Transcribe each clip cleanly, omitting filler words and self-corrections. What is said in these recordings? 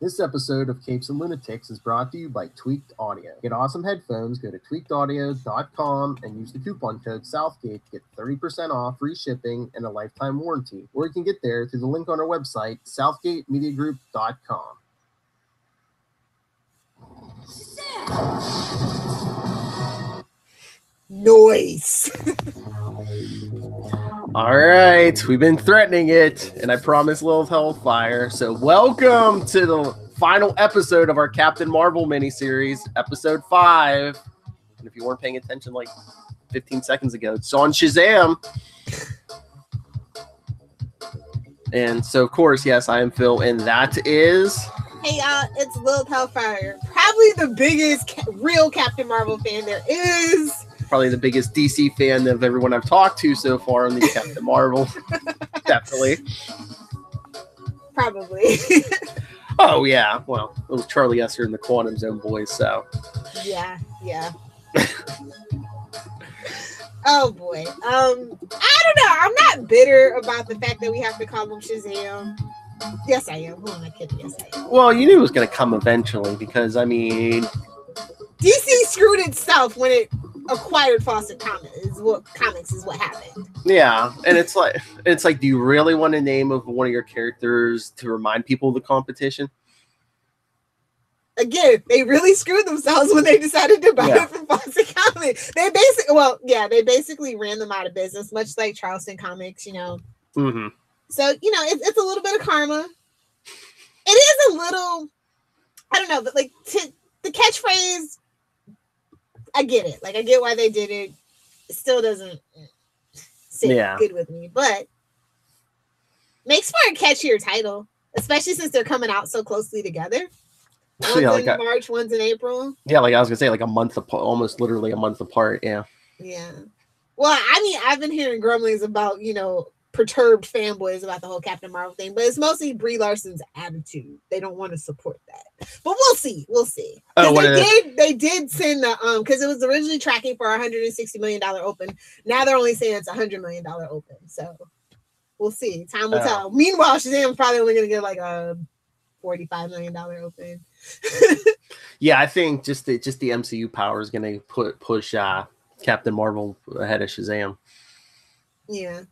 This episode of Capes and Lunatics is brought to you by Tweaked Audio. Get awesome headphones, go to tweakedaudio.com and use the coupon code Southgate to get 30% off, free shipping, and a lifetime warranty. Or you can get there through the link on our website, southgatemediagroup.com. Noise. All right, we've been threatening it, and I promised Lilith Hellfire. So welcome to the final episode of our Captain Marvel miniseries, episode 5. And if you weren't paying attention like 15 seconds ago, it's on Shazam. And so, of course, yes, I am Phil, and that is... Hey, y'all, it's Lilith Hellfire. Probably the biggest real Captain Marvel fan there is. Probably the biggest DC fan of everyone I've talked to so far on the Captain Marvel. Definitely. Probably. Oh, yeah. Well, it was Charlie Esser and the Quantum Zone boys, so. Yeah. Oh, boy. I don't know. I'm not bitter about the fact that we have to call him Shazam. Yes, I am. Who am I kidding? Yes, I am. Well, you knew it was going to come eventually because, I mean... DC screwed itself when it acquired Fawcett Comics is what happened. Yeah, and it's like, do you really want a name of one of your characters to remind people of the competition? Again, they really screwed themselves when they decided to buy it from Fawcett Comics. They basically ran them out of business, much like Charleston Comics, you know. Mm-hmm. So, you know, it's a little bit of karma. It is a little, I don't know, but like the catchphrase, I get it. Like, I get why they did it. It still doesn't sit good with me, but makes for a catchier title, especially since they're coming out so closely together. One's in March, one's in April. Yeah, like I was gonna say, like a month apart, almost literally a month apart. Yeah. Yeah. Well, I mean, I've been hearing grumblings about, you know, perturbed fanboys about the whole Captain Marvel thing, but it's mostly Brie Larson's attitude. They don't want to support that, but we'll see. They did send the because it was originally tracking for $160 million open. Now they're only saying it's $100 million open. So we'll see. Time will tell. Meanwhile, Shazam's probably only going to get like a $45 million open. Yeah, I think just the MCU power is going to push Captain Marvel ahead of Shazam. Yeah.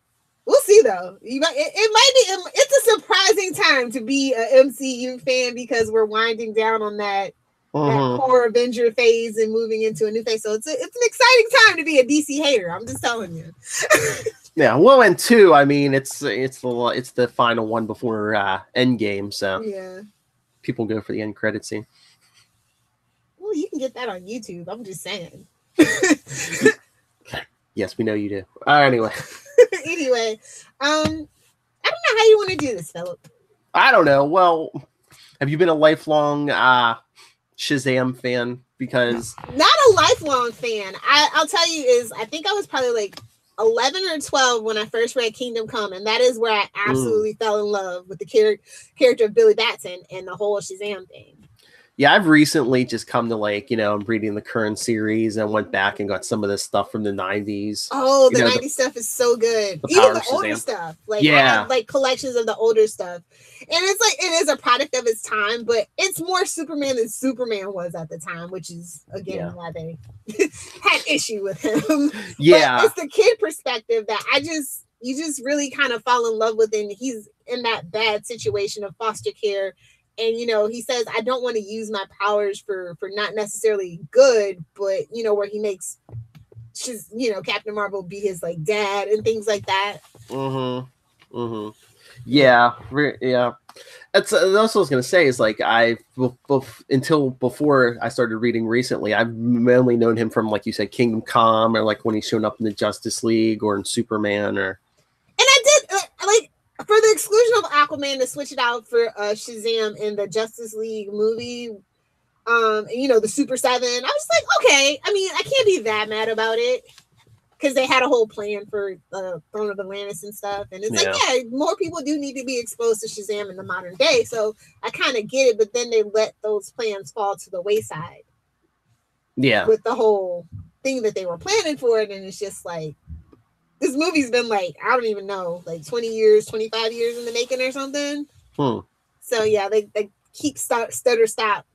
We'll see though. It's a surprising time to be an MCU fan because we're winding down on that core Avenger phase and moving into a new phase. So it's an exciting time to be a DC hater. I'm just telling you. Yeah, well, and 2, I mean, it's the final one before Endgame, so yeah, people go for the end credit scene. Well, you can get that on YouTube. I'm just saying. Yes, we know you do. Anyway. Anyway, I don't know how you want to do this, Philip. I don't know. Well, have you been a lifelong Shazam fan? Because not a lifelong fan. I'll tell you is I think I was probably like 11 or 12 when I first read Kingdom Come, and that is where I absolutely fell in love with the character of Billy Batson and the whole Shazam thing. Yeah, I've recently just come to I'm reading the current series and went back and got some of this stuff from the 90s. Oh, the 90s stuff is so good. Even the older stuff. Like, I have like collections of the older stuff. And it's like, it is a product of its time, but it's more Superman than Superman was at the time, which is, again, why they had issue with him. Yeah. But it's the kid perspective that you just really kind of fall in love with him. He's in that bad situation of foster care. And, you know, he says, I don't want to use my powers for not necessarily good, but, you know, where he makes, Captain Marvel be his, like, dad and things like that. Mm-hmm. Mm-hmm. Yeah. Yeah. That's what I was going to say is, like, until before I started reading recently, I've mainly known him from, like you said, Kingdom Come, or, like, when he's shown up in the Justice League or in Superman, or... And I did, for the exclusion of Aquaman, to switch it out for Shazam in the Justice League movie, the Super 7, I was like, okay. I mean, I can't be that mad about it because they had a whole plan for Throne of Atlantis and stuff. And it's more people do need to be exposed to Shazam in the modern day. So I kind of get it, but then they let those plans fall to the wayside. Yeah. With the whole thing that they were planning for it. And it's just like, this movie's been like, I don't even know, like 20 years, 25 years in the making or something. So yeah, they keep stutter stop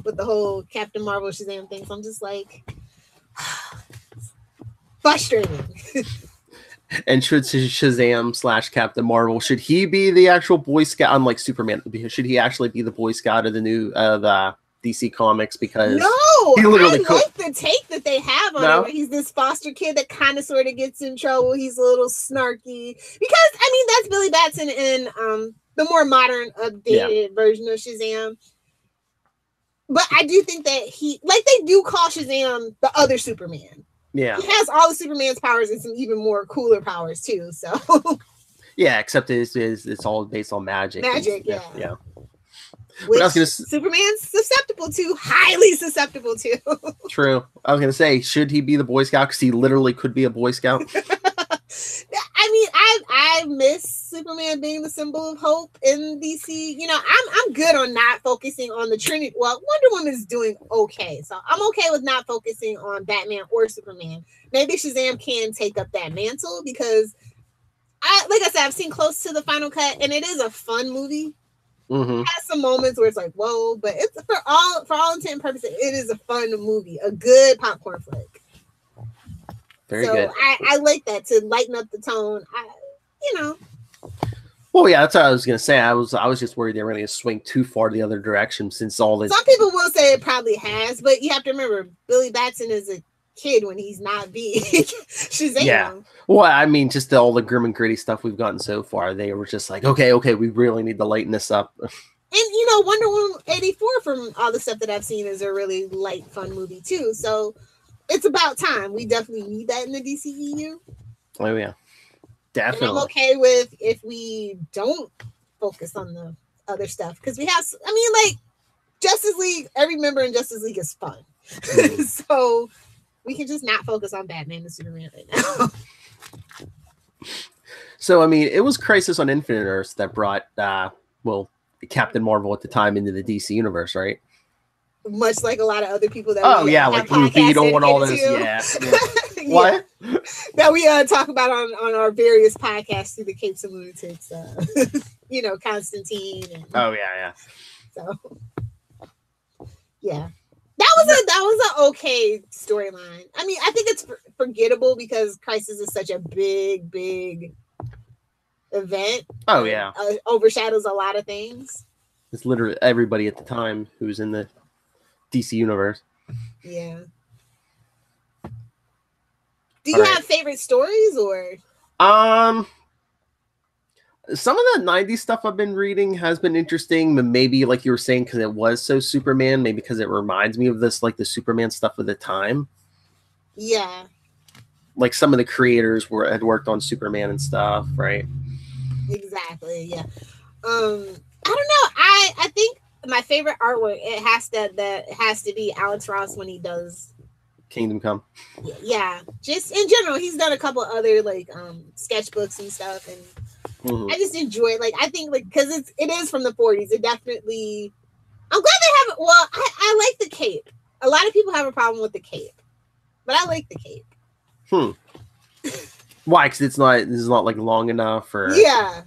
with the whole Captain Marvel Shazam thing. So I'm just like frustrating. And should Shazam / Captain Marvel, should he be the actual Boy Scout, unlike Superman? Should he actually be the Boy Scout of the new the DC comics? Because no, he literally I like the take that they have on it. Where he's this foster kid that kind of sort of gets in trouble. He's a little snarky because I mean that's Billy Batson in the more modern, updated version of Shazam. But I do think that they do call Shazam the other Superman. Yeah, he has all the Superman's powers and some even more cooler powers too. So yeah, except it's all based on magic. Magic, yeah. Which I was gonna, Superman's susceptible to, highly susceptible to. True. I was gonna say, should he be the Boy Scout? Because he literally could be a Boy Scout. I mean, I miss Superman being the symbol of hope in DC. You know, I'm good on not focusing on the Trinity. Well, Wonder Woman's doing okay, so I'm okay with not focusing on Batman or Superman. Maybe Shazam can take up that mantle because like I said, I've seen close to the final cut, and it is a fun movie. Mm-hmm. It has some moments where it's like, whoa, but it's for all intent and purposes, it is a fun movie, a good popcorn flick. Very good. I like that to lighten up the tone. Well, yeah, that's what I was gonna say. I was just worried they were going to swing too far the other direction since all this. Some people will say it probably has, but you have to remember Billy Batson is a kid when he's not big. Shazam. Yeah. Well, I mean, just all the grim and gritty stuff we've gotten so far, they were just like, okay, we really need to lighten this up. And Wonder Woman 84 from all the stuff that I've seen is a really light, fun movie too. So it's about time. We definitely need that in the DCEU. Oh yeah, definitely. And I'm okay with if we don't focus on the other stuff because we have. I mean, like Justice League. Every member in Justice League is fun, so we can just not focus on Batman and Superman right now. So I mean, it was Crisis on Infinite Earths that brought Captain Marvel at the time into the DC universe, right? Much like a lot of other people that like you don't want all this. Yeah. What? That we talk about on our various podcasts through the Capes and Lunatics. Constantine. And, So yeah, that was an okay storyline. I mean, I think it's forgettable because Crisis is such a big event. Oh yeah, overshadows a lot of things. It's literally everybody at the time who's in the DC universe. Yeah. Do you have favorite stories or? Some of the 90s stuff I've been reading has been interesting, but maybe like you were saying, because it was so Superman, maybe because it reminds me of this, like the Superman stuff of the time. Yeah. Like some of the creators had worked on Superman and stuff, right? Exactly. Yeah. I don't know. I think my favorite artwork it has to be Alex Ross when he does Kingdom Come. Yeah, just in general, he's done a couple other like sketchbooks and stuff, and I just enjoy it. Like I think like because it is from the 40s. It definitely. I'm glad they have it. Well, I like the cape. A lot of people have a problem with the cape, but I like the cape. Why? Because this is not like long enough, or yeah.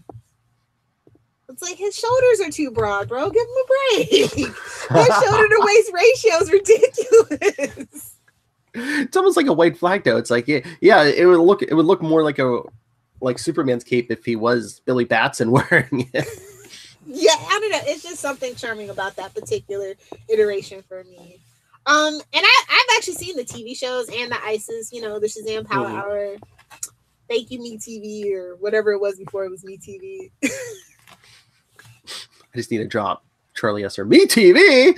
It's like his shoulders are too broad, bro. Give him a break. His shoulder to waist ratio is ridiculous. It's almost like a white flag, though. It's like yeah, it would look more like Superman's cape if he was Billy Batson wearing it. Yeah, I don't know. It's just something charming about that particular iteration for me. And I've actually seen the TV shows and the ISIS, the Shazam Power Hour. Thank you, MeTV, or whatever it was before it was MeTV. I just need to drop Charlie Esser MeTV.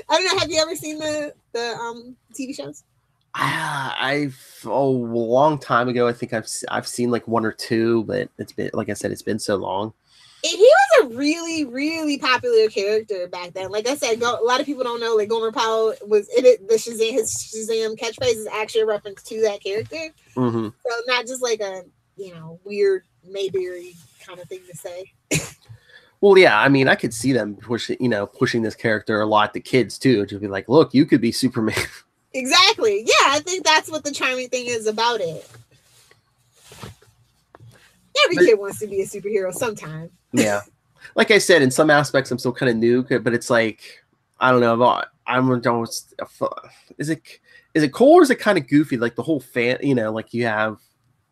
I don't know. Have you ever seen the TV shows? A long time ago. I think I've seen like one or two, but it's been, like I said, it's been so long. He was a really, really popular character back then. Like I said, a lot of people don't know. Like Gomer Pyle was in it. His Shazam catchphrase is actually a reference to that character. So not just like a weird Mayberry kind of thing to say. Well, yeah, I mean, I could see them pushing this character a lot to kids too, to be like, look, you could be Superman. Exactly. Yeah, I think that's what the charming thing is about it. Yeah, Every kid wants to be a superhero sometime. Yeah. Like I said, in some aspects, I'm still kind of new, but it's like, I don't know. Is it cool or is it kind of goofy? Like the whole like you have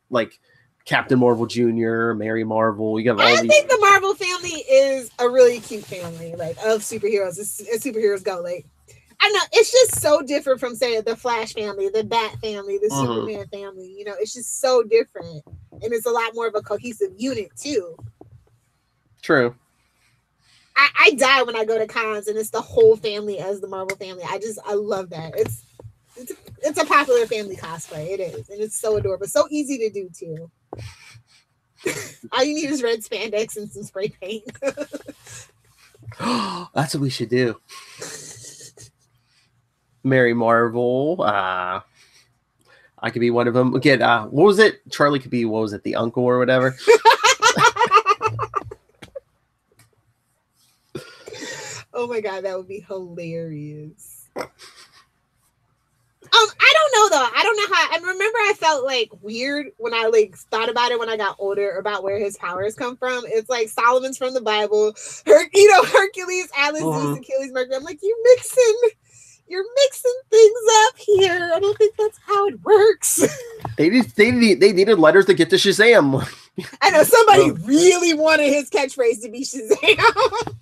like Captain Marvel Jr., Mary Marvel. You have all I these. think the Marvel family is a really cute family, like of superheroes. As superheroes go, like I don't know, it's just so different from say the Flash family, the Bat family, the Superman family. You know, it's just so different, and it's a lot more of a cohesive unit too. True. I die when I go to cons and it's the whole family as the Marvel family. I love that. It's a popular family cosplay. It is, and it's so adorable. So easy to do too. All you need is red spandex and some spray paint. That's what we should do. Mary Marvel. I could be one of them. Again, what was it? Charlie could be, what was it, the uncle or whatever? Oh my god, that would be hilarious. I don't know though. I don't know how. I remember I felt like weird when I like thought about it when I got older about where his powers come from. It's like Solomon's from the Bible, Hercules, Atlas, Zeus, Achilles, Mercury. I'm like, you're mixing things up here. I don't think that's how it works. They needed letters to get to Shazam. I know somebody really wanted his catchphrase to be Shazam.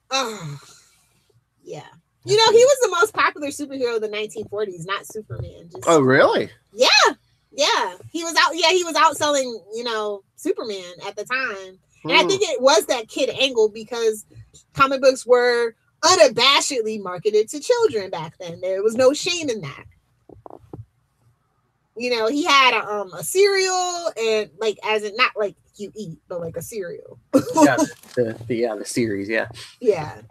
Oh. Yeah. You know, he was the most popular superhero of the 1940s, not Superman. Oh, really? Yeah. Yeah. He was outselling, Superman at the time. And I think it was that kid angle because comic books were unabashedly marketed to children back then. There was no shame in that. He had a cereal and like as in not like you eat, but like a cereal. Yeah, the series, yeah. Yeah.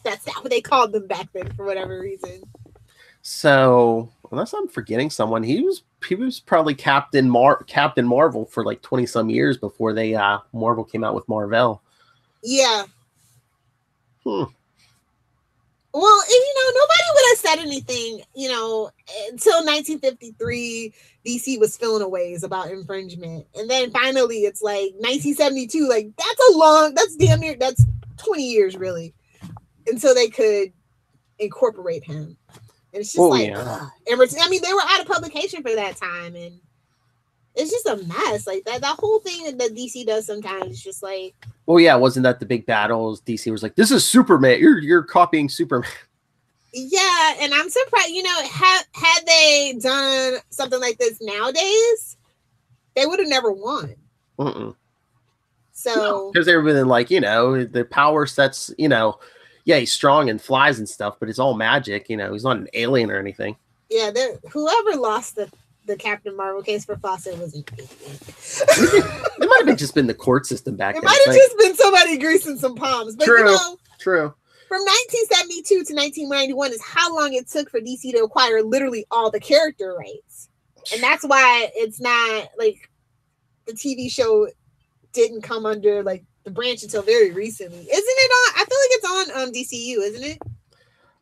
That's not what they called them back then for whatever reason. So, unless I'm forgetting someone, he was probably Captain Marvel for like 20 some years before they Marvel came out with Marvel. Yeah. Well, nobody would have said anything, until 1953, DC was feeling a ways about infringement. And then finally it's like 1972, like that's damn near, that's 20 years really, until they could incorporate him. And it's just yeah. I mean, they were out of publication for that time, and it's just a mess. Like that whole thing that DC does sometimes is just like. Well, yeah, wasn't that the big battles? DC was like, "This is Superman. You're copying Superman." Yeah, and I'm surprised. Had they done something like this nowadays, they would have never won. So because they were like, the power sets, yeah, he's strong and flies and stuff, but it's all magic. He's not an alien or anything. Yeah, whoever lost the Captain Marvel case for Fawcett was an idiot. It might have just been the court system back then. It might have just been somebody greasing some palms. But true. From 1972 to 1991 is how long it took for DC to acquire literally all the character rights. And that's why it's not like the TV show didn't come under like the branch until very recently. Isn't it on? I feel like it's on DCU, isn't it?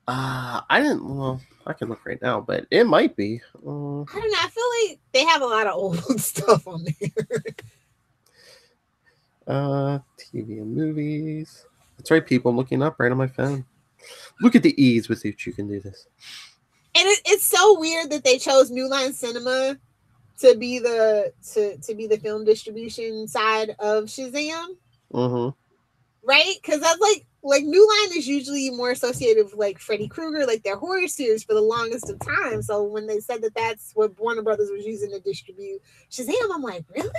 I can look right now, but it might be. I don't know. I feel like they have a lot of old stuff on there. TV and movies. That's right, people. I'm looking up right on my phone. Look at the ease with which you can do this. And it's so weird that they chose New Line Cinema to be the film distribution side of Shazam. Right? Because that's like New Line is usually more associated with like Freddy Krueger, like their horror series for the longest of time. So when they said that that's what Warner Brothers was using to distribute Shazam, I'm like, really?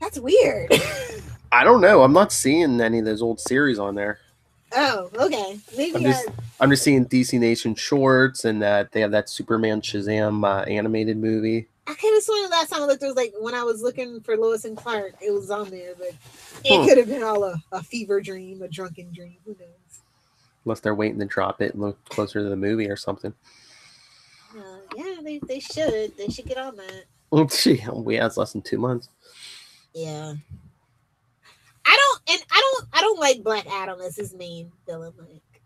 That's weird. I don't know. I'm not seeing any of those old series on there. Oh, okay. Maybe I'm just seeing DC Nation shorts and that they have that Superman Shazam animated movie. I could have sworn the last time I looked, it was like when I was looking for Lois and Clark, it was on there, but it could have been all a fever dream, a drunken dream. Who knows? Unless they're waiting to drop it and look closer to the movie or something. Yeah, they should. They should get on that. It's less than 2 months. Yeah. I don't like Black Adam as his main villain. Like,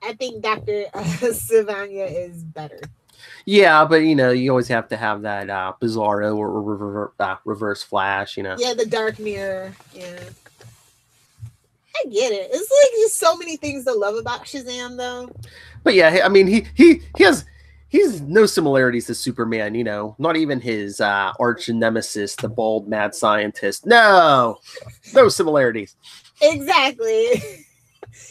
I think Dr. Sivana is better. Yeah, but you always have to have that Bizarro or Reverse Flash. Yeah, the Dark Mirror. Yeah. I get it. It's like just so many things to love about Shazam, though. But yeah, I mean, he's no similarities to Superman. Not even his arch nemesis, the bald mad scientist. No similarities. Exactly.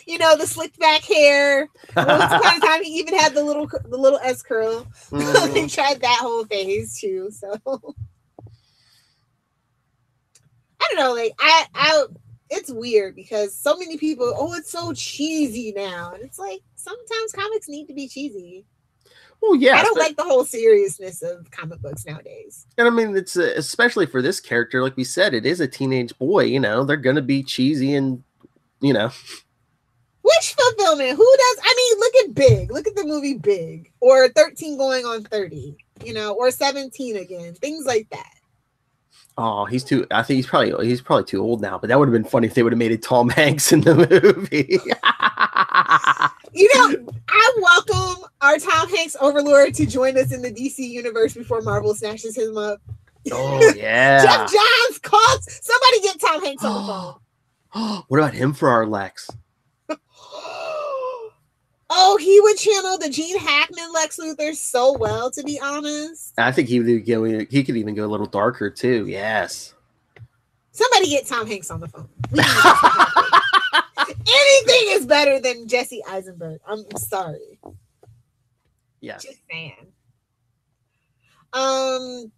The slicked back hair. Once upon a time, he even had the little S curl. Mm-hmm. They tried that whole phase too. So I don't know. Like I it's weird because so many people, it's so cheesy now, and it's like sometimes comics need to be cheesy. Well, yeah, I don't like the whole seriousness of comic books nowadays. And I mean, it's especially for this character, like we said, it is a teenage boy. They're gonna be cheesy and Wish fulfillment. Who does? I mean, look at Big. Look at the movie Big, or 13 going on 30. Or 17 again. Things like that. Oh, he's too. I think he's probably too old now. But that would have been funny if they would have made it Tom Hanks in the movie. I welcome our Tom Hanks overlord to join us in the DC universe before Marvel snatches him up. Oh yeah. Jeff Johns called. Somebody get Tom Hanks on the phone. What about him for our Lex? Oh, he would channel the Gene Hackman Lex Luthor so well, to be honest. I think he could even go a little darker too. Yes. Somebody get Tom Hanks on the phone. Anything is better than Jesse Eisenberg. I'm sorry. Yeah. Just saying. I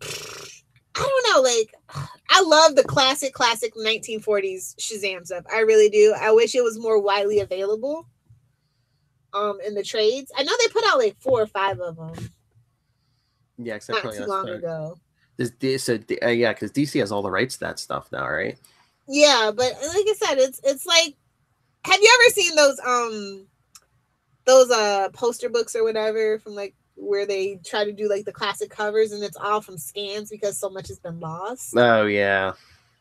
don't know. Like, I love the classic 1940s Shazam stuff. I really do. I wish it was more widely available. In the trades, I know they put out like 4 or 5 of them. Yeah, not too long ago. Because DC has all the rights to that stuff now, right? Yeah, but like I said, it's like, have you ever seen those poster books or whatever from like where they try to do like the classic covers and it's all from scans because so much has been lost? Oh yeah.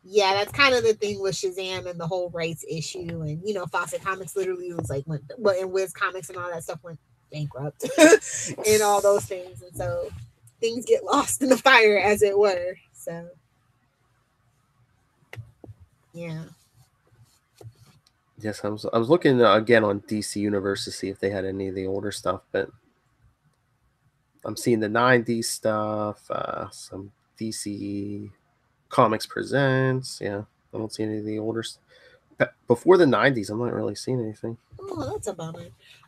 Yeah, that's kind of the thing with Shazam and the whole rights issue. And, Fawcett Comics literally was like, and Wiz Comics and all that stuff went bankrupt and all those things. And so things get lost in the fire, as it were. So, yeah. Yes, I was looking again on DC Universe to see if they had any of the older stuff, but I'm seeing the 90s stuff, some DC Comics Presents. Yeah, I don't see any of the older before the 90s. I'm not really seeing anything. Oh, that's a bummer.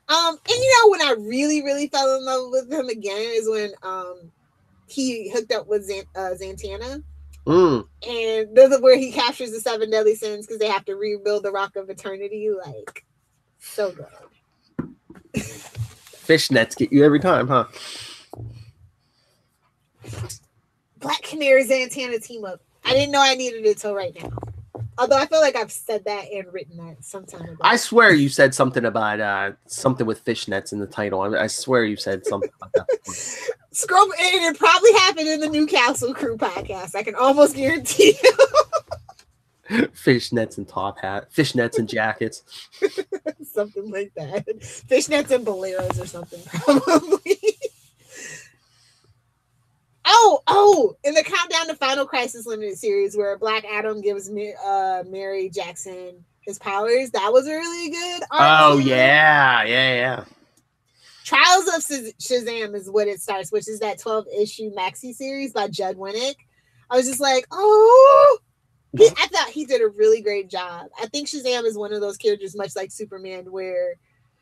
And when I really, really fell in love with him again is when he hooked up with Zatanna. And this is where he captures the 7 deadly sins because they have to rebuild the Rock of Eternity. Like, so good. Fishnets get you every time, huh? Black Canary Zatanna team up. I didn't know I needed it till right now. Although I feel like I've said that and written that sometime ago. I swear you said something about something with fishnets in the title. I swear you said something about that. Scroll, and it probably happened in the Newcastle Crew podcast. I can almost guarantee you. Fishnets and top hat, fishnets and jackets. Something like that. Fishnets and boleros or something, probably. Oh, in the Countdown to Final Crisis limited series where Black Adam gives Mary Jackson his powers, that was really good. Oh, yeah. Trials of Shazam is what it starts, which is that 12-issue maxi series by Judd Winnick. I was just like, I thought he did a really great job. I think Shazam is one of those characters, much like Superman, where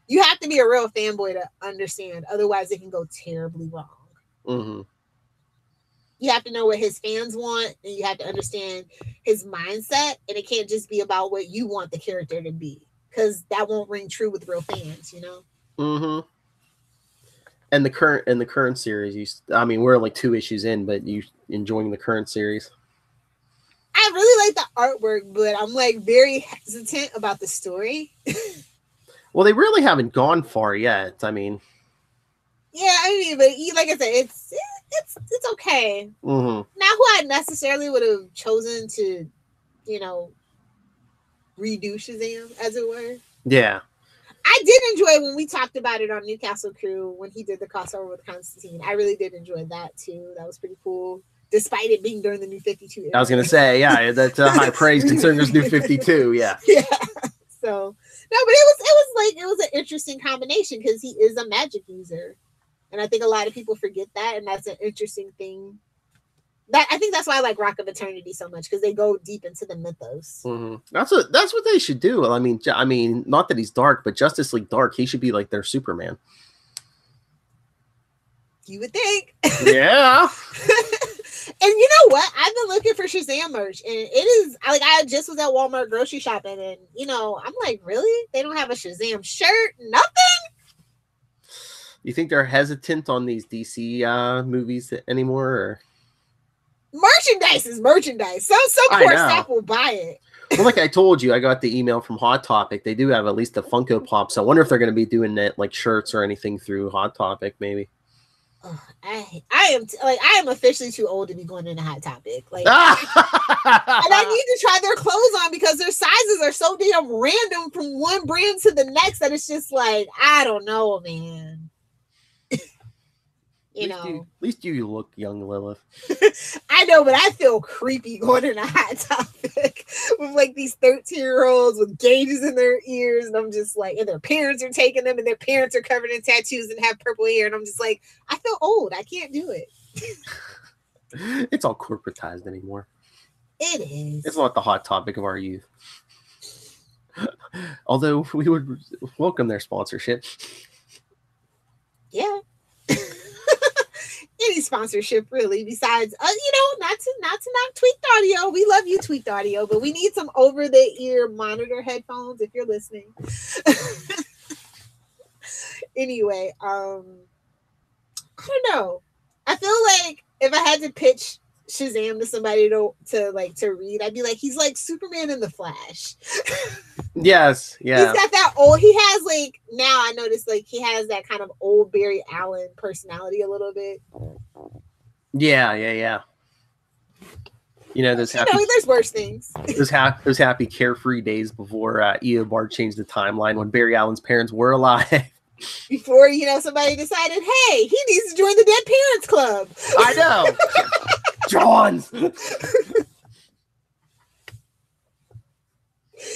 you have to be a real fanboy to understand. Otherwise, it can go terribly wrong. Mm-hmm. You have to know what his fans want, and you have to understand his mindset, and it can't just be about what you want the character to be, because that won't ring true with real fans, Mm-hmm. And the current series, we're like 2 issues in, but you enjoying the current series? I really like the artwork, but I'm like very hesitant about the story. Well, they really haven't gone far yet. Yeah, but like I said, it's okay. Mm-hmm. Not who I necessarily would have chosen to, redo Shazam, as it were. Yeah. I did enjoy when we talked about it on Newcastle Crew when he did the crossover with Constantine. I really did enjoy that too. That was pretty cool, despite it being during the New 52 era. I was gonna say, yeah, that's a high praise considering there's New 52. Yeah. Yeah. So no, but it was an interesting combination because he is a magic user, and I think a lot of people forget that, and that's an interesting thing. That I think that's why I like Rock of Eternity so much because they go deep into the mythos. Mm-hmm. That's what they should do. I mean, not that he's dark, but Justice League Dark, he should be like their Superman. You would think. Yeah. And you know what? I've been looking for Shazam merch, and it is like I just was at Walmart grocery shopping, and I'm like, really? They don't have a Shazam shirt? Nothing? You think they're hesitant on these DC movies anymore? Or? Merchandise is merchandise. Some core staff will buy it. Well, like I told you, I got the email from Hot Topic. They do have at least a Funko Pop, so I wonder if they're going to be doing it like shirts or anything through Hot Topic, maybe. Oh, I am officially too old to be going into Hot Topic. Like, and I need to try their clothes on because their sizes are so damn random from one brand to the next that it's just like I don't know, man. At least you look young, Lilith. I know, but I feel creepy going in a Hot Topic with like these 13-year-olds with gauges in their ears, and I'm just like, and their parents are taking them, and their parents are covered in tattoos and have purple hair, and I'm just like, I feel old. I can't do it. It's all corporatized anymore. It is. It's not the Hot Topic of our youth. Although we would welcome their sponsorship. Yeah. Any sponsorship really besides not to knock Tweaked Audio. We love you, Tweaked Audio, but we need some over the ear monitor headphones if you're listening. Anyway, I don't know. I feel like if I had to pitch Shazam to somebody to read, I'd be like, he's like Superman in the Flash. Yes, yeah. He's got that old. He has like now I noticed like he has that kind of old Barry Allen personality a little bit. Yeah. Those happy. There's worse things. those happy carefree days before Eobard changed the timeline when Barry Allen's parents were alive. Before somebody decided, hey, he needs to join the Dead Parents Club. I know. Johns.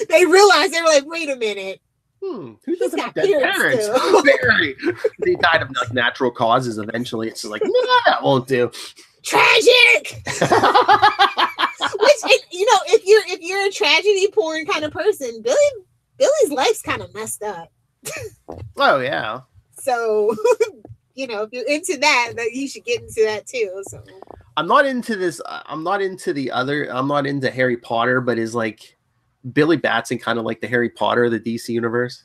They realized they were like, wait a minute. Who doesn't have dead parents? Barry. They died of natural causes eventually. It's just like, no, that won't do. Tragic. Which if you're a tragedy porn kind of person, Billy's life's kind of messed up. Oh yeah. So if you're into that you should get into that too. So I'm not into this. I'm not into Harry Potter, but is like Billy Batson kind of like the Harry Potter of the DC universe?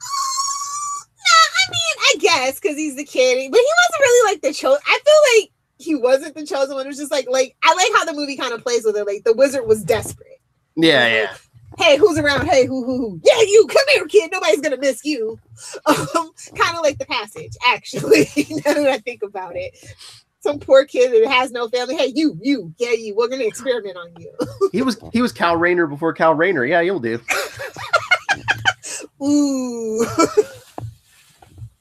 I mean, I guess because he's the kid, but he wasn't really like the chosen. I feel like he wasn't the chosen one. It was just like I like how the movie kind of plays with it. Like the wizard was desperate. Yeah. Hey, who's around? Hey, who? Yeah, you come here, kid. Nobody's gonna miss you. Kind of like The Passage, actually. Now that I think about it, some poor kid that has no family. Hey, you. Yeah, you. We're gonna experiment on you. He was Cal Rayner before Cal Rayner. Yeah, you'll do. Ooh.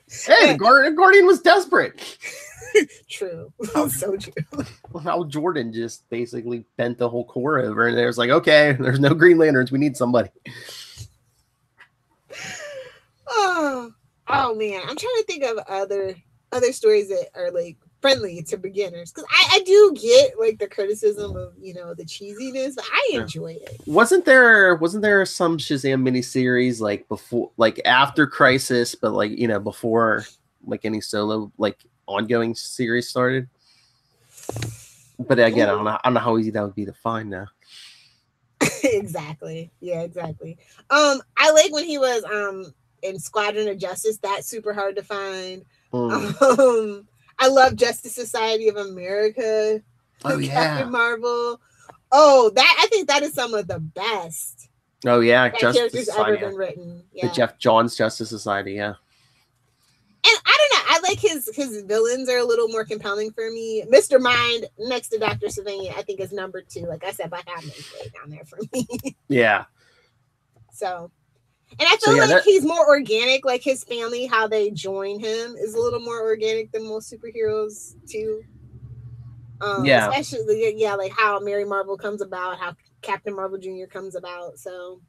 Hey, the Guardian was desperate. True. So true. How Jordan just basically bent the whole core over, and there's like, okay, there's no Green Lanterns. We need somebody. Oh man, I'm trying to think of other stories that are like friendly to beginners because I do get like the criticism of the cheesiness, but I enjoy it. Wasn't there some Shazam miniseries like before, like after Crisis, but like before like any solo like ongoing series started? But again, I don't know how easy that would be to find now. Exactly. Yeah, exactly. I like when he was in Squadron of Justice. That's super hard to find. I love Justice Society of America. Oh yeah, Captain Marvel. Oh, I think that is some of the best. Oh yeah, characters Society, ever been written. Yeah. The Jeff Johns Justice Society. Yeah. And I don't know. I like his villains are a little more compelling for me. Mr. Mind next to Dr. Sylvania, I think is number 2. Like I said, Black Adam is way down there for me. Yeah. So, And I feel like he's more organic. Like his family, how they join him is a little more organic than most superheroes too. Especially like how Mary Marvel comes about, how Captain Marvel Jr. comes about. So,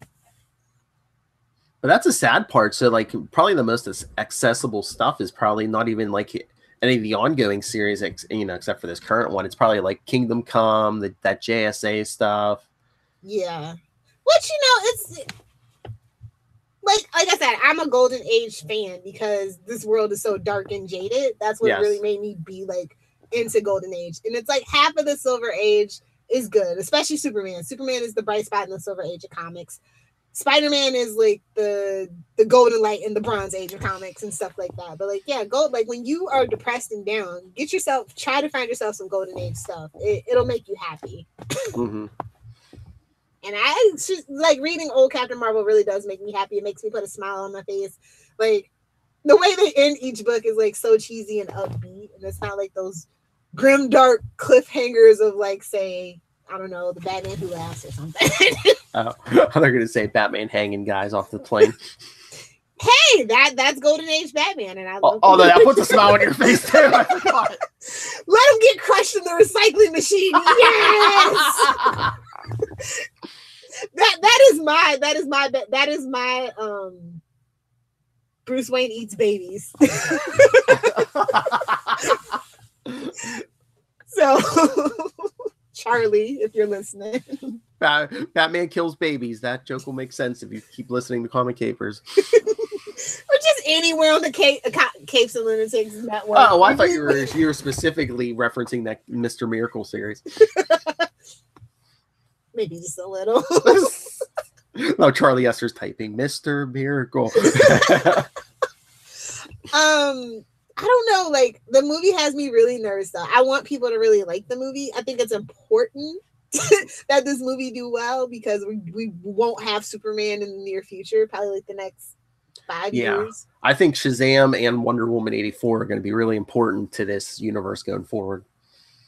but that's a sad part. So, like, probably the most accessible stuff is probably not even like any of the ongoing series, except for this current one. It's probably like Kingdom Come, that JSA stuff. Yeah, which it's. Like I said, I'm a Golden Age fan because this world is so dark and jaded. That's what really made me be like into Golden Age. And it's like half of the Silver Age is good, especially Superman. Superman is the bright spot in the Silver Age of comics. Spider-Man is like the golden light in the Bronze Age of comics and stuff like that. But like, yeah, like when you are depressed and down, try to find yourself some Golden Age stuff. It'll make you happy. Mm-hmm. And I just like reading old Captain Marvel really does make me happy. It makes me put a smile on my face. Like the way they end each book is like so cheesy and upbeat. And it's not like those grim, dark cliffhangers of like, say, I don't know, the Batman Who Laughs or something. Oh, they're going to say Batman hanging guys off the plane. Hey, that's Golden Age Batman. And I love that puts a smile on your face too. I forgot. Let him get crushed in the recycling machine. Yes. that is my Bruce Wayne eats babies. So Charlie, if you're listening, Batman kills babies. That joke will make sense if you keep listening to Comic Capers. Or just anywhere on the Capes and Lunatics network. Oh, I thought you were specifically referencing that Mr. Miracle series. Maybe just a little. No, Charlie Esther's typing Mr. Miracle. I don't know. Like the movie has me really nervous though. I want people to really like the movie. I think it's important that this movie do well because we won't have Superman in the near future. Probably like the next 5 years. I think Shazam and Wonder Woman 84 are going to be really important to this universe going forward.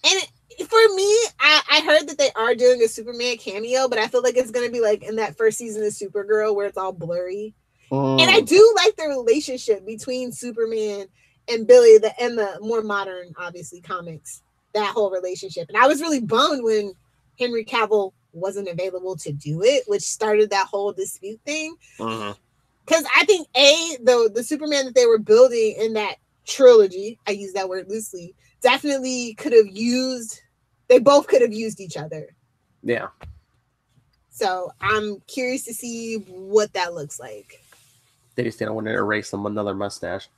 And for me, I heard that they are doing a Superman cameo, but I feel like it's going to be like in that first season of Supergirl where it's all blurry. And I do like the relationship between Superman and Billy, and the more modern, obviously, comics, that whole relationship. And I was really bummed when Henry Cavill wasn't available to do it, which started that whole dispute thing. Because I think the Superman that they were building in that trilogy, I use that word loosely, definitely they both could have used each other. Yeah. So I'm curious to see what that looks like. They just didn't want to erase them another mustache.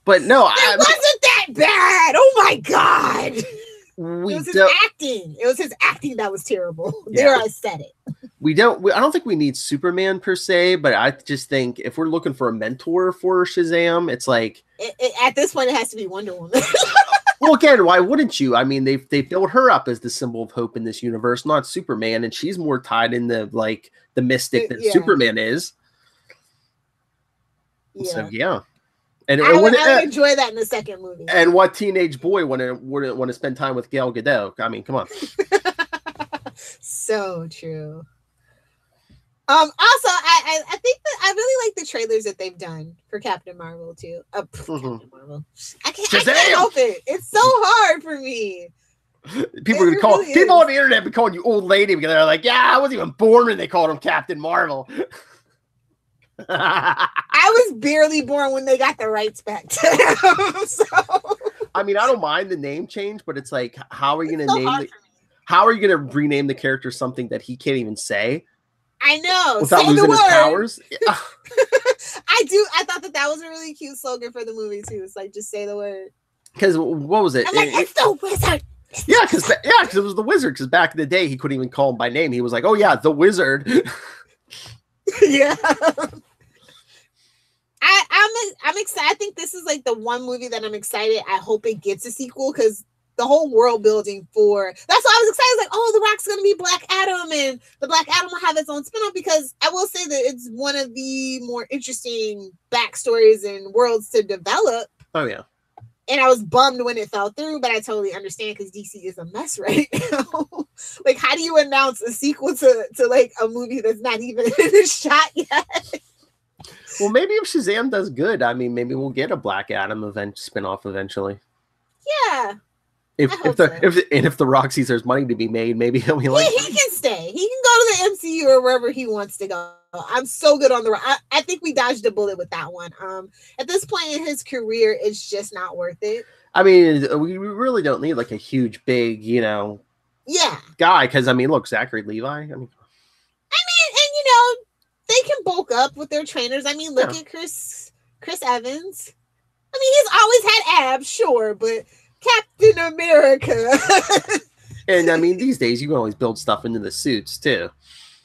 But no, it wasn't that bad. Oh my God. It was his acting. It was his acting that was terrible. Yeah. There, I said it. I don't think we need Superman per se, but I just think if we're looking for a mentor for Shazam, it's like at this point it has to be Wonder Woman. Well, again, why wouldn't you? I mean, they built her up as the symbol of hope in this universe, not Superman, and she's more tied in the mystic that Superman is. Yeah. So yeah. And I would enjoy that in the second movie. And what teenage boy wouldn't want to spend time with Gal Gadot? I mean, come on. So true. Also, I think that I really like the trailers that they've done for Captain Marvel too. Captain Marvel. I can't help it. It's so hard for me. People on the internet be calling you old lady because they're like, yeah, I wasn't even born when they called him Captain Marvel. I was barely born when they got the rights back to him. So I mean, I don't mind the name change, but it's like, how are you going to how are you going to rename the character something that he can't even say? I know. Without losing his powers. I thought that was a really cute slogan for the movie too. It's like, just say the word. Because what was it? I'm like, it's the wizard. Yeah, because it was the wizard. Because back in the day, he couldn't even call him by name. He was like, "Oh yeah, the wizard." Yeah. I'm excited. I think this is like the one movie that I'm excited. I hope it gets a sequel because the whole world building that's why I was excited. Like, oh, The Rock's gonna be Black Adam, and the Black Adam will have its own spinoff. Because I will say that it's one of the more interesting backstories and worlds to develop. Oh yeah. And I was bummed when it fell through, but I totally understand because DC is a mess right now. Like, how do you announce a sequel to like a movie that's not even shot yet? Well, maybe if Shazam does good, I mean, maybe we'll get a Black Adam event spinoff eventually. Yeah. If the Rock sees there's money to be made, maybe he'll be like, he can stay. He can go to the MCU or wherever he wants to go. I'm so good on the. I think we dodged a bullet with that one. At this point in his career, it's just not worth it. I mean, we really don't need like a huge, big, guy. Because I mean, look, Zachary Levi. I mean, and they can bulk up with their trainers. I mean, look at Chris Evans. I mean, he's always had abs, sure, but Captain America. And I mean, these days you can always build stuff into the suits too.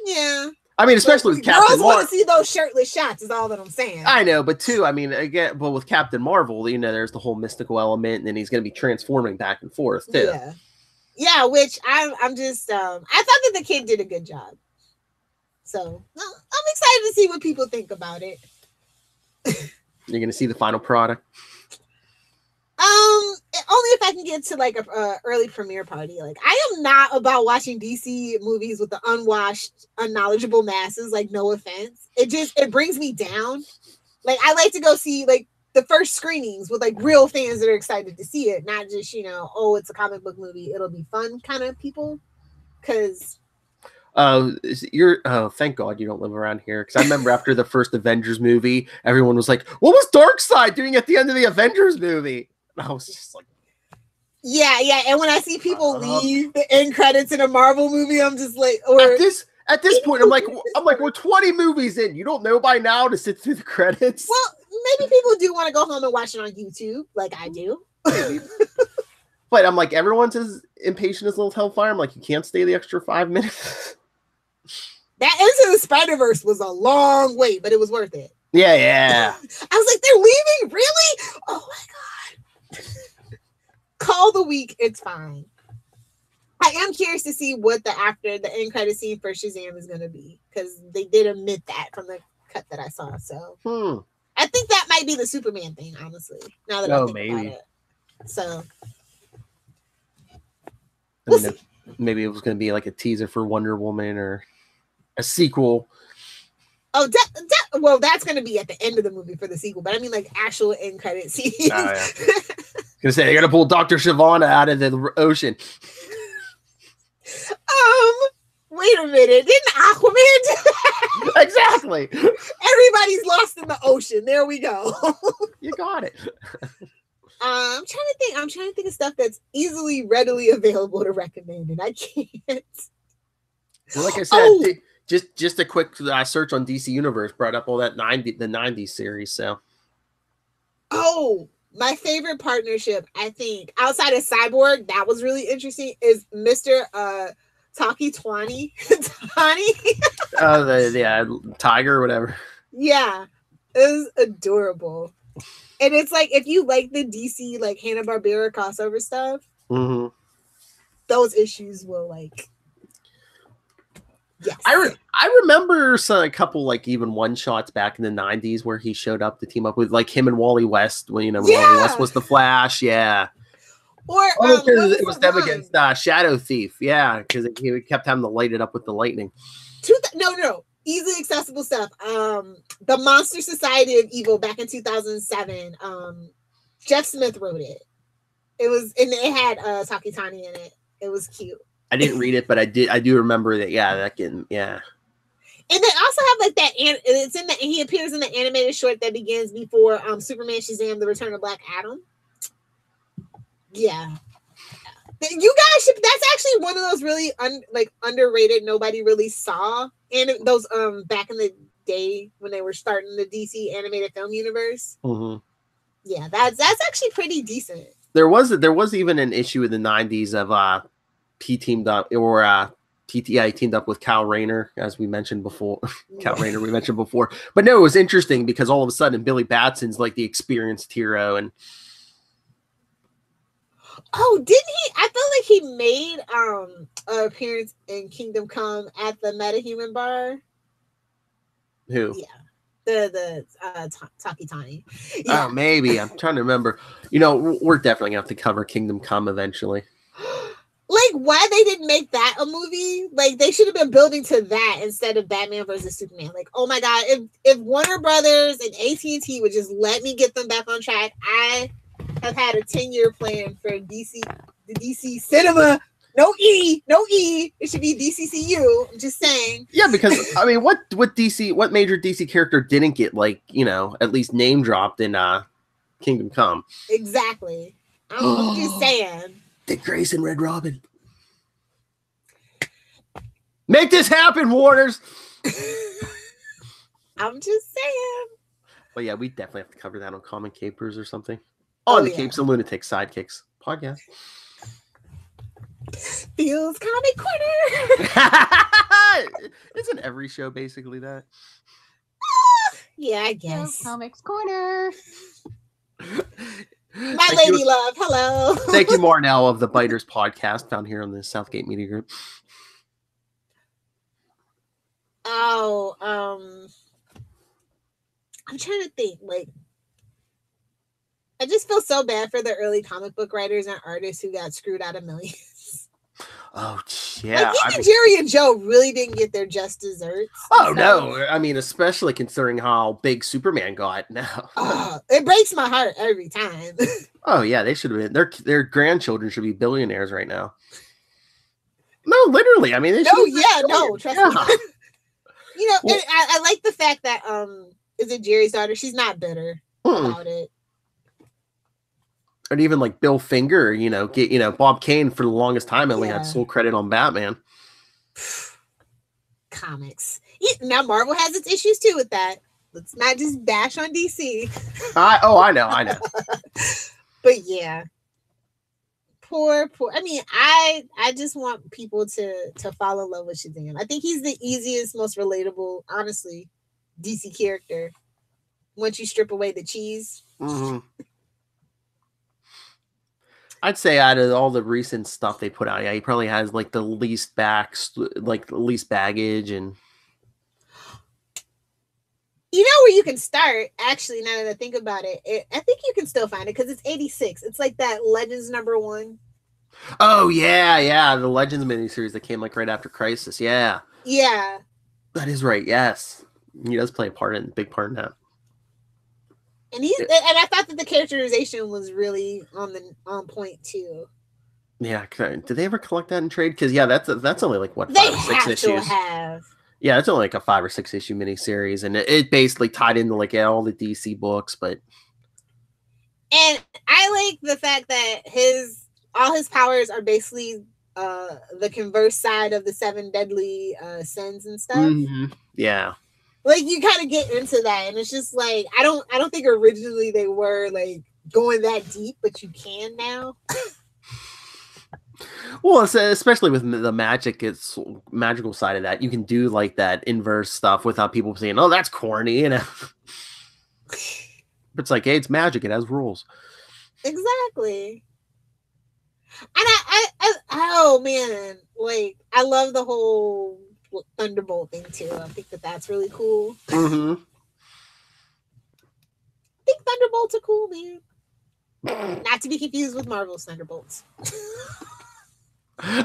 Yeah. I mean, especially with Captain Marvel. Girls want to see those shirtless shots, is all that I'm saying. I know, but too, I mean, again, but with Captain Marvel, there's the whole mystical element, and then he's going to be transforming back and forth too. Yeah, which I'm just, I thought that the kid did a good job. So I'm excited to see what people think about it. You're going to see the final product. Only if I can get to like a early premiere party. Like, I am not about watching DC movies with the unwashed, unknowledgeable masses. Like, no offense, it brings me down. Like, I like to go see like the first screenings with like real fans that are excited to see it, not just it's a comic book movie, it'll be fun kind of people. Because thank God you don't live around here, because I remember after the first Avengers movie, everyone was like, "What was Darkseid doing at the end of the Avengers movie?" And I was just like, yeah. And when I see people leave the end credits in a Marvel movie, I'm just like, at this point, I'm like, we're 20 movies in. You don't know by now to sit through the credits. Well, maybe people do want to go home and watch it on YouTube, like I do. But I'm like, everyone's as impatient as Little Hellfire. I'm like, you can't stay the extra 5 minutes. That Into the Spider-Verse was a long wait, but it was worth it. Yeah. I was like, they're leaving? Really? Oh my God. Call the week. It's fine. I am curious to see what after the end credit scene for Shazam is going to be, because they did admit that from the cut that I saw. So I think that might be the Superman thing, honestly. Now that I think about it. So maybe it was going to be like a teaser for Wonder Woman or a sequel. Oh, well, that's going to be at the end of the movie for the sequel, but I mean like actual end credit scene. Oh, yeah. Gonna say, they got to pull Dr. Shyvana out of the ocean. Wait a minute. Didn't Aquaman do that? Exactly. Everybody's lost in the ocean. There we go. You got it. I'm trying to think of stuff that's easily, readily available to recommend, and I can't. Well, like I said, just a quick search on DC Universe brought up all that the 90s series. So, my favorite partnership, I think, outside of Cyborg, that was really interesting, is Mr. Taki Twani. Tiger or whatever. Yeah, it was adorable. And it's like, if you like the DC like Hanna-Barbera crossover stuff, those issues will like. Yes. I remember a couple like even one shots back in the 90s where he showed up to team up with like him and Wally West when Wally West was the Flash, Or it was them against Shadow Thief, because he kept having to light it up with the lightning. No, easily accessible stuff. The Monster Society of Evil back in 2007. Jeff Smith wrote it. It had Taki Tani in it. It was cute. I didn't read it, but I do remember that. And they also have like that. He appears in the animated short that begins before Superman Shazam: The Return of Black Adam. Yeah, you guys should. That's actually one of those really underrated. Nobody really saw, and those back in the day when they were starting the DC animated film universe. Yeah, that's actually pretty decent. There was even an issue in the 90s of he teamed up with Kyle Rayner, as we mentioned before. Kyle Rayner, we mentioned before. But no, it was interesting because all of a sudden Billy Batson's like the experienced hero. And didn't he? I feel like he made an appearance in Kingdom Come at the MetaHuman bar. Who? Yeah. Takitani. Yeah. Oh, maybe. I'm trying to remember. We're definitely gonna have to cover Kingdom Come eventually. Like, why they didn't make that a movie? Like, they should have been building to that instead of Batman versus Superman. Like, oh my god, if Warner Brothers and AT&T would just let me get them back on track, I have had a 10-year plan for DC, the DC cinema. No E. It should be DCCU. I'm just saying. Yeah, because I mean, what major DC character didn't get at least name dropped in Kingdom Come? Exactly. I'm just saying. Dick Grayson, Red Robin. Make this happen, Warners. I'm just saying. But yeah, we definitely have to cover that on Common Capers or something. On the Capes and Lunatics Sidekicks podcast. Feels Comic Corner. Isn't every show basically that? Yeah, I guess. Comics Corner. My lady love. Hello. Thank you, Marnell of the Biters podcast, found here on the Southgate Media Group. Oh, I'm trying to think. Like, I just feel so bad for the early comic book writers and artists who got screwed out of millions. Oh, yeah. Like, even Jerry and Joe really didn't get their just desserts. Oh, no. I mean, especially considering how big Superman got now. It breaks my heart every time. Oh, yeah. They should have been. Their grandchildren should be billionaires right now. No, literally. I mean, they trust me. And I like the fact that, is it Jerry's daughter? She's not bitter about it. And even like Bill Finger, Bob Kane for the longest time only had sole credit on Batman. Comics. Now Marvel has its issues too with that. Let's not just bash on DC. I know. But yeah. Poor. I mean, I just want people to fall in love with Shazam. I think he's the easiest, most relatable, honestly, DC character. Once you strip away the cheese. Mm-hmm. I'd say out of all the recent stuff they put out, he probably has like the least baggage, and where you can start. Actually, now that I think about it, I think you can still find it because it's 86. It's like that Legends #1. Oh yeah, the Legends miniseries that came like right after Crisis. Yeah, that is right. Yes, he does play a big part in that. And I thought that the characterization was really on point too. Yeah, did they ever collect that in trade? Because that's only like what 5 or 6 issues. Yeah, it's only like a 5 or 6 issue miniseries, and it basically tied into like all the DC books. And I like the fact that all his powers are basically the converse side of the 7 deadly sins and stuff. Mm-hmm. Yeah. Like, you kind of get into that, and it's just like I don't think originally they were like going that deep, but you can now. Well, especially with the magical side of that, you can do like that inverse stuff without people saying, "Oh, that's corny," But it's like, hey, it's magic; it has rules. Exactly. And oh man, like I love the whole Thunderbolt thing too. I think that's really cool. Mm-hmm. I think Thunderbolts are cool, man. Not to be confused with Marvel's Thunderbolts.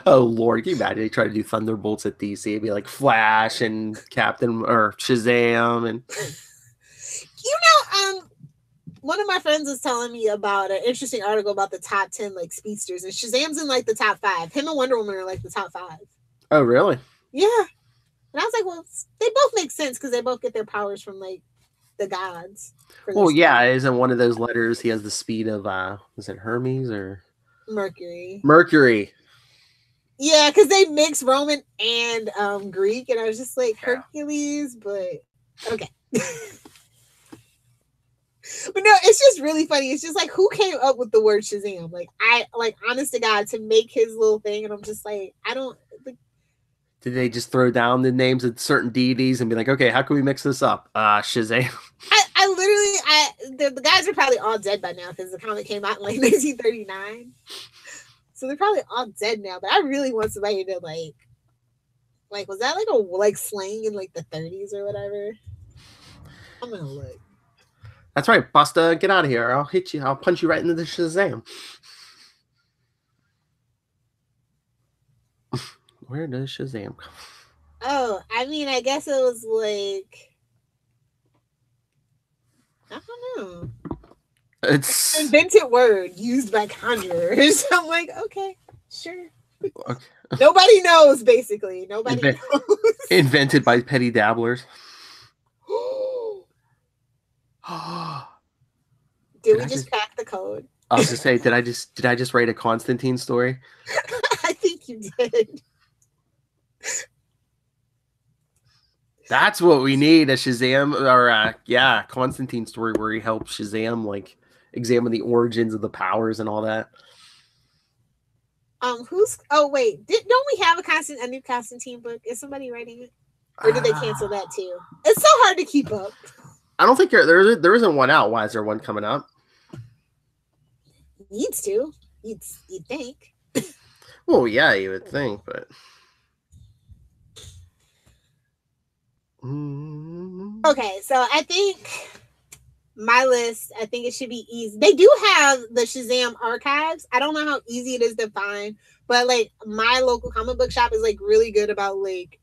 Oh Lord, can you imagine they try to do Thunderbolts at DC? It'd be like Flash and Captain or Shazam and one of my friends was telling me about an interesting article about the top 10 like speedsters, and Shazam's in like the top 5. Him and Wonder Woman are like the top 5. Oh really? Yeah. And I was like, well, they both make sense because they both get their powers from like the gods. Well, yeah, isn't one of those letters he has the speed of is it Hermes or Mercury? Yeah, because they mix Roman and Greek, and I was just like Hercules, but okay. But no, it's just really funny. It's just like, who came up with the word Shazam? Like, honest to God, to make his little thing, and I'm just like, I don't. Like, did they just throw down the names of certain deities and be like, okay, how can we mix this up? Shazam. The guys are probably all dead by now because the comic came out in like 1939. So they're probably all dead now. But I really want somebody to like was that like a slang in like the 30s or whatever? I'm gonna look. That's right, Busta. Get out of here. I'll hit you. I'll punch you right into the Shazam. Where does Shazam come? Oh, I mean, I guess it was like, I don't know. It's Invented word used by conjurers. I'm like, okay, sure. okay. Nobody knows, basically. Nobody knows. Invented by petty dabblers. Did we just crack the code? I was to say, did I just write a Constantine story? I think you did. That's what we need, a Shazam or Constantine story where he helps Shazam like examine the origins of the powers and all that. Oh wait, don't we have a new Constantine book? Is somebody writing it? Or did they cancel that too? It's so hard to keep up. I don't think there isn't one out. Why is there one coming up? Needs to. You'd think. Well, yeah, you would think, but okay, so I think my list, I think it should be easy. They do have the Shazam archives. I don't know how easy it is to find, but like my local comic book shop is like really good about like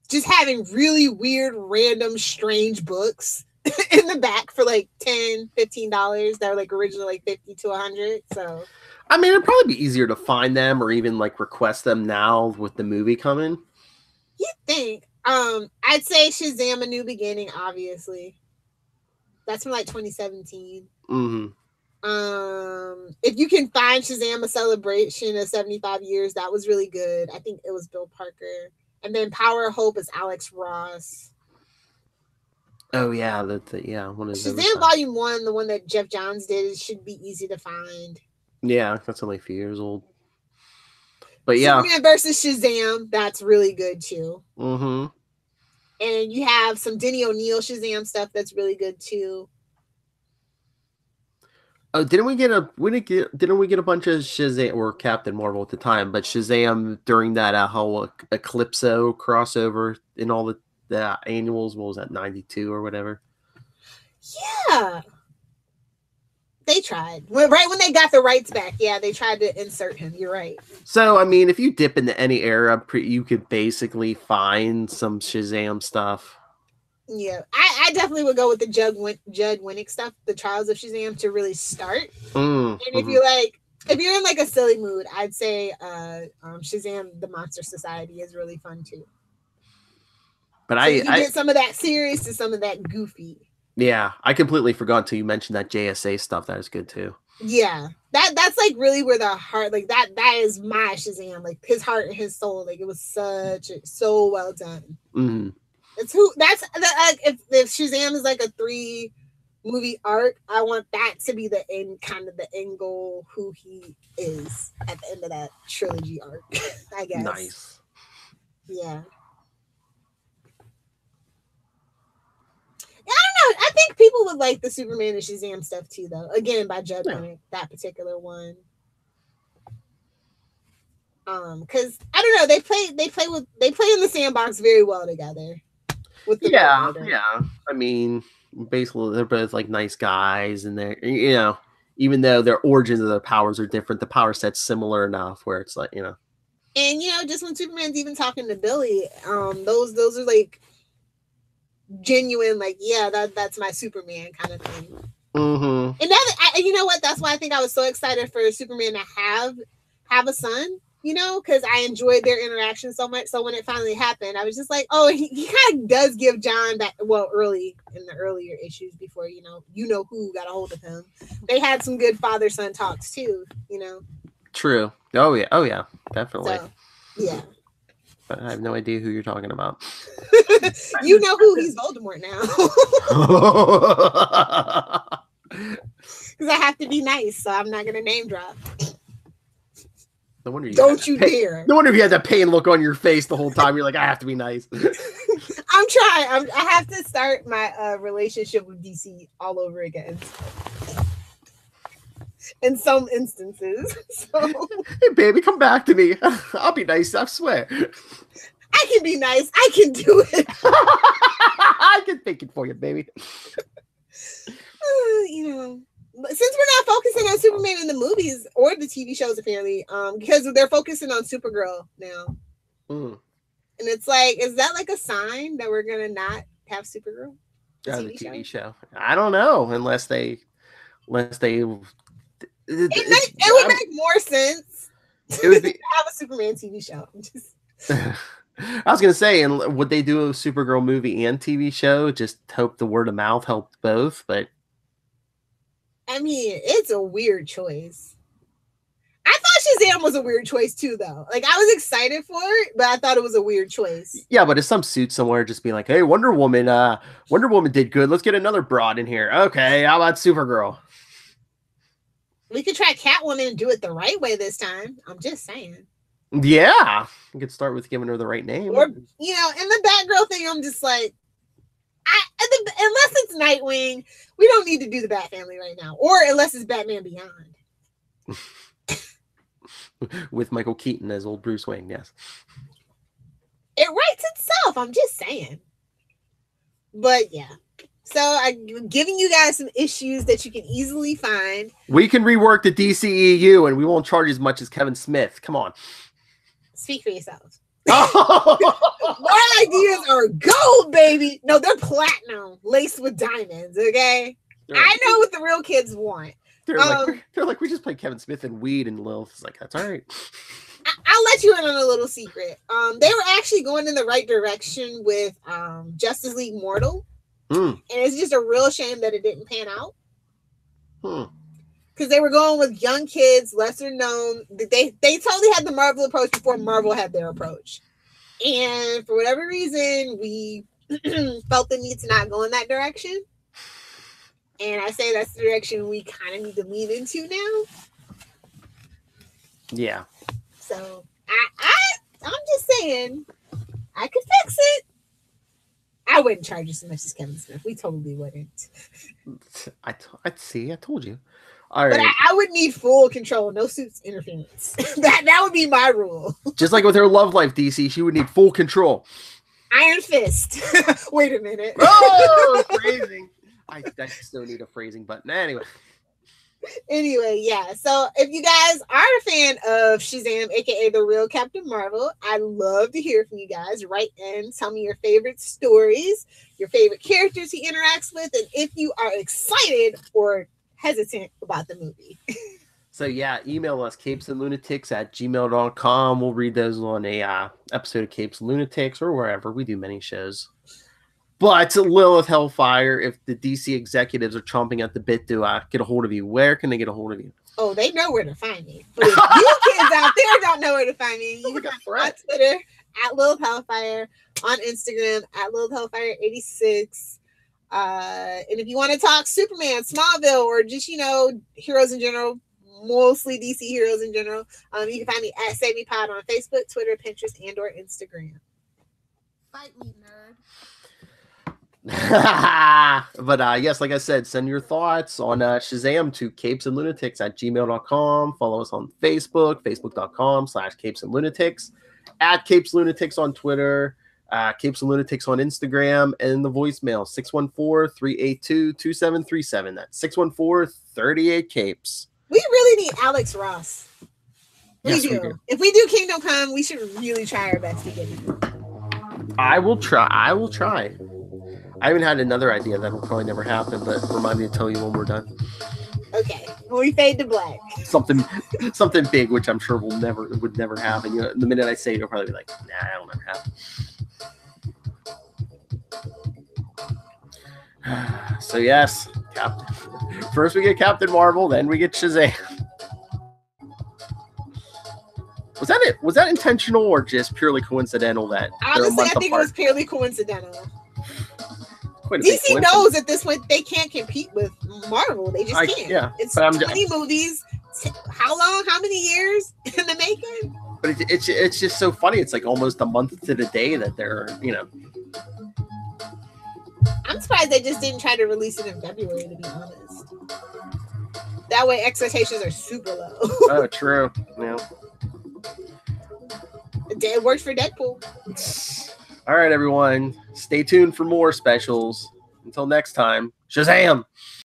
just having really weird, random, strange books in the back for like $10-$15 that are like originally like $50 to $100. So I mean, it'd probably be easier to find them or even like request them now with the movie coming. You think? I'd say Shazam: A New Beginning, obviously. That's from like 2017. If you can find Shazam: A Celebration of 75 Years, that was really good. I think it was Bill Parker. And then Power of Hope is Alex Ross. Oh yeah, one of Shazam Volume 1, the one that Jeff Johns did, should be easy to find. Yeah, that's only a few years old. But yeah, Superman versus Shazam, that's really good too. And you have some Denny O'Neil Shazam stuff that's really good too. Didn't we get a bunch of Shazam or Captain Marvel at the time, but Shazam during that whole Eclipso crossover in all the annuals? What was that, 92 or whatever? Yeah. They tried. Right when they got the rights back, yeah, they tried to insert him. You're right. So, I mean, if you dip into any era, you could basically find some Shazam stuff. Yeah, I definitely would go with the Judd Winnick stuff, the Trials of Shazam, to really start. And if you're in like a silly mood, I'd say Shazam: The Monster Society is really fun too. But so you get some of that serious to some of that goofy. Yeah, I completely forgot until you mentioned that JSA stuff. That is good too. Yeah, that's like really where the heart, like that is my Shazam, like his heart and his soul. Like it was so well done. If Shazam is like a 3-movie arc, I want that to be the end, kind of the end goal, who he is at the end of that trilogy arc. I guess. Nice. Yeah. I don't know. I think people would like the Superman and Shazam stuff too, though. Again, by Judd Winnick, that particular one. Because I don't know, they play in the sandbox very well together. With the yeah. I mean, basically, they're both like nice guys, and they're even though their origins of their powers are different, the power set's similar enough where it's like And just when Superman's even talking to Billy, those are like genuine, like, yeah, that's my Superman kind of thing. And you know what? That's why I think I was so excited for Superman to have a son, because I enjoyed their interaction so much. So when it finally happened, I was just like, oh, he kind of does give John that. Well, early in the earlier issues before who got a hold of him, they had some good father-son talks too. True. Oh yeah, definitely. So, yeah. But I have no idea who you're talking about. You know who? He's Voldemort now. Because I have to be nice, so I'm not going to name drop. No wonder Don't you dare. No wonder if you had that pain look on your face the whole time. You're like, I have to be nice. I'm trying. I have to start my relationship with DC all over again. In some instances. So. Hey, baby, come back to me. I'll be nice, I swear. I can be nice. I can do it. I can think it for you, baby. But since we're not focusing on Superman in the movies or the TV shows, apparently, because they're focusing on Supergirl now. And it's like, is that like a sign that we're gonna not have Supergirl? The TV show. I don't know, unless they. It would make more sense. It would be have a Superman TV show. I was gonna say, and would they do a Supergirl movie and TV show? Just hope the word of mouth helped both, but I mean, it's a weird choice. I thought Shazam was a weird choice too, though. Like, I was excited for it, but I thought it was a weird choice. Yeah, but if some suit somewhere just be like, "Hey, Wonder Woman did good. Let's get another broad in here." Okay, how about Supergirl? We could try Catwoman and do it the right way this time. I'm just saying. Yeah, we could start with giving her the right name. Or, in the Batgirl thing, I'm just like, unless it's Nightwing, we don't need to do the Bat Family right now. Or unless it's Batman Beyond. With Michael Keaton as old Bruce Wayne, yes. It writes itself, I'm just saying. But yeah. So I'm giving you guys some issues that you can easily find. We can rework the DCEU and we won't charge as much as Kevin Smith. Come on. Speak for yourselves. My ideas are gold, baby. No, they're platinum, laced with diamonds, okay? I know what the real kids want. They're like, we just played Kevin Smith and weed, and Lilith's like, that's all right. I'll let you in on a little secret. They were actually going in the right direction with Justice League Mortal. And it's just a real shame that it didn't pan out. Because they were going with young kids, lesser known. They totally had the Marvel approach before Marvel had their approach. And for whatever reason, we felt the need to not go in that direction. And I say that's the direction we kind of need to lean into now. Yeah. So I'm just saying, I could fix it. I wouldn't charge you so much as Kevin Smith. We totally wouldn't. I'd see. I told you. All right. But I would need full control, no suits interference. that would be my rule. Just like with her love life, DC, she would need full control. Iron Fist. Wait a minute. Oh, phrasing. I still need a phrasing button. Anyway, yeah. So if you guys are a fan of Shazam, aka the real Captain Marvel, I'd love to hear from you guys. Write in, tell me your favorite stories, your favorite characters he interacts with, and if you are excited or hesitant about the movie. So yeah, email us capesandlunatics@gmail.com. We'll read those on a episode of Capes and Lunatics or wherever. We do many shows. But Lilith Hellfire, if the DC executives are chomping at the bit to get a hold of you, where can they get a hold of you? Oh, they know where to find me. But if you kids out there don't know where to find me, you can find me on Twitter @Lilith Hellfire, on Instagram @Lilith Hellfire 86. And if you want to talk Superman, Smallville, or just, heroes in general, mostly DC heroes in general, you can find me @SaveMePod on Facebook, Twitter, Pinterest, and or Instagram. Fight me, nerd. But yes, like I said, send your thoughts on Shazam to capesandlunatics@gmail.com. Follow us on Facebook, facebook.com/capesandlunatics, @capeslunatics on Twitter, Capes and Lunatics on Instagram, and the voicemail 614-382-2737. That's 614-38-CAPES. We really need Alex Ross. We do. If we do Kingdom Come, we should really try our best to get him. I will try. I even had another idea that will probably never happen, but remind me to tell you when we're done. Okay, when we fade to black. Something big, which I'm sure would never happen. The minute I say it, you'll probably be like, nah, that'll never happen. So yes, Captain. First we get Captain Marvel, then we get Shazam. Was that it? Was that intentional or just purely coincidental that honestly, I think it was purely coincidental. DC knows at this point they can't compete with Marvel. They just can't. Yeah, it's 20 movies. How long? How many years in the making? But it's just so funny. It's like almost a month to the day that they're, I'm surprised they just didn't try to release it in February, to be honest. That way expectations are super low. Oh, true. Yeah. It works for Deadpool. All right, everyone. Stay tuned for more specials. Until next time, Shazam!